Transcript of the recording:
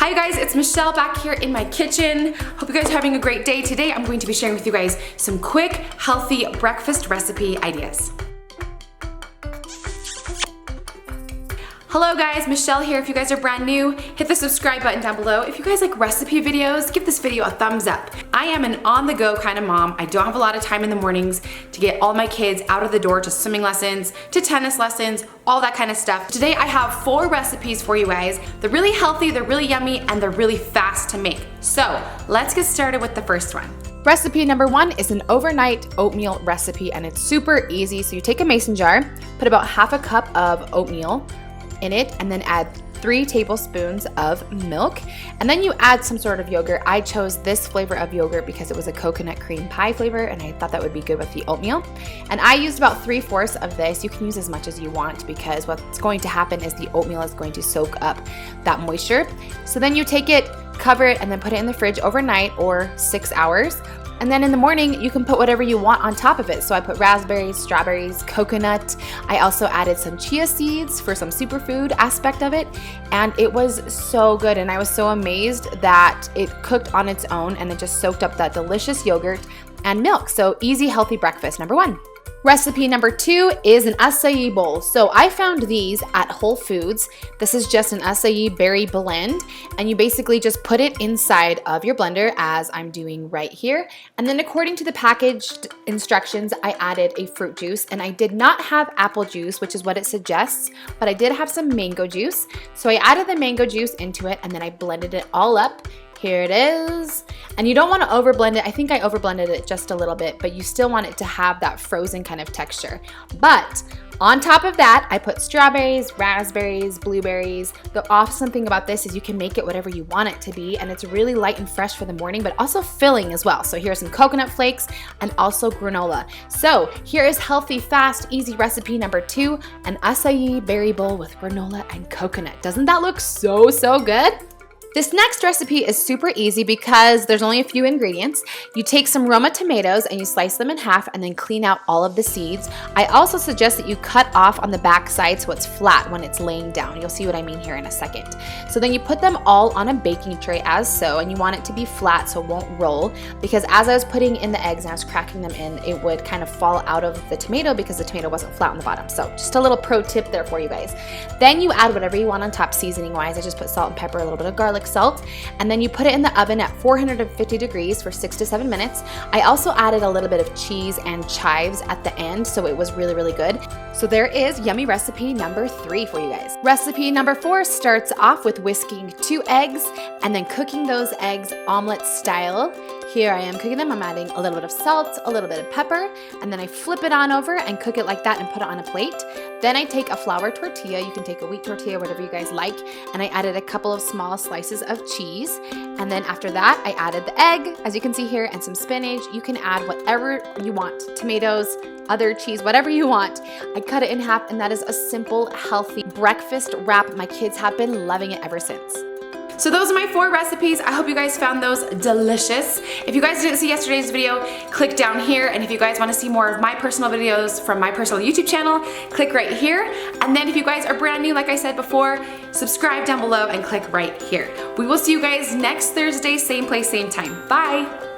Hi you guys, it's Michelle back here in my kitchen. Hope you guys are having a great day. Today I'm going to be sharing with you guys some quick, healthy breakfast recipe ideas. Hello guys, Michelle here. If you guys are brand new, hit the subscribe button down below. If you guys like recipe videos, give this video a thumbs up. I am an on-the-go kind of mom. I don't have a lot of time in the mornings to get all my kids out of the door to swimming lessons, to tennis lessons, all that kind of stuff. Today I have 4 recipes for you guys. They're really healthy, they're really yummy, and they're really fast to make. So let's get started with the first one. Recipe number 1 is an overnight oatmeal recipe, and it's super easy. So you take a mason jar, put about half a cup of oatmeal in it, and then add 3 tablespoons of milk, and then you add some sort of yogurt. I chose this flavor of yogurt because it was a coconut cream pie flavor, and I thought that would be good with the oatmeal. And I used about 3/4 of this. You can use as much as you want because what's going to happen is the oatmeal is going to soak up that moisture. So then you take it, cover it, and then put it in the fridge overnight or 6 hours. And then in the morning, you can put whatever you want on top of it. So I put raspberries, strawberries, coconut. I also added some chia seeds for some superfood aspect of it. And it was so good. And I was so amazed that it cooked on its own and it just soaked up that delicious yogurt and milk. So easy, healthy breakfast, number 1. Recipe number 2 is an acai bowl. So I found these at Whole Foods. This is just an acai berry blend, and you basically just put it inside of your blender as I'm doing right here. And then according to the packaged instructions, I added a fruit juice, and I did not have apple juice, which is what it suggests, but I did have some mango juice. So I added the mango juice into it, and then I blended it all up. Here it is. And you don't want to overblend it. I think I overblended it just a little bit, but you still want it to have that frozen kind of texture. But on top of that, I put strawberries, raspberries, blueberries. The awesome thing about this is you can make it whatever you want it to be, and it's really light and fresh for the morning, but also filling as well. So here's some coconut flakes and also granola. So here is healthy, fast, easy recipe number 2, an acai berry bowl with granola and coconut. Doesn't that look so good? This next recipe is super easy because there's only a few ingredients. You take some Roma tomatoes and you slice them in half and then clean out all of the seeds. I also suggest that you cut off on the back side so it's flat when it's laying down. You'll see what I mean here in a second. So then you put them all on a baking tray as so, and you want it to be flat so it won't roll, because as I was putting in the eggs and I was cracking them in, it would kind of fall out of the tomato because the tomato wasn't flat on the bottom. So just a little pro tip there for you guys. Then you add whatever you want on top seasoning wise. I just put salt and pepper, a little bit of garlic salt, and then you put it in the oven at 450 degrees for 6 to 7 minutes. I also added a little bit of cheese and chives at the end, so it was really good. So there is yummy recipe number 3 for you guys. Recipe number 4 starts off with whisking 2 eggs and then cooking those eggs omelet style. Here I am cooking them. I'm adding a little bit of salt, a little bit of pepper, and then I flip it on over and cook it like that and put it on a plate. Then I take a flour tortilla. You can take a wheat tortilla, whatever you guys like, and I added a couple of small slices of cheese. And then after that, I added the egg, as you can see here, and some spinach. You can add whatever you want, tomatoes, other cheese, whatever you want. I cut it in half, and that is a simple, healthy breakfast wrap. My kids have been loving it ever since. So those are my 4 recipes. I hope you guys found those delicious. If you guys didn't see yesterday's video, click down here. And if you guys want to see more of my personal videos from my personal YouTube channel, click right here. And then if you guys are brand new, like I said before, subscribe down below and click right here. We will see you guys next Thursday, same place, same time. Bye.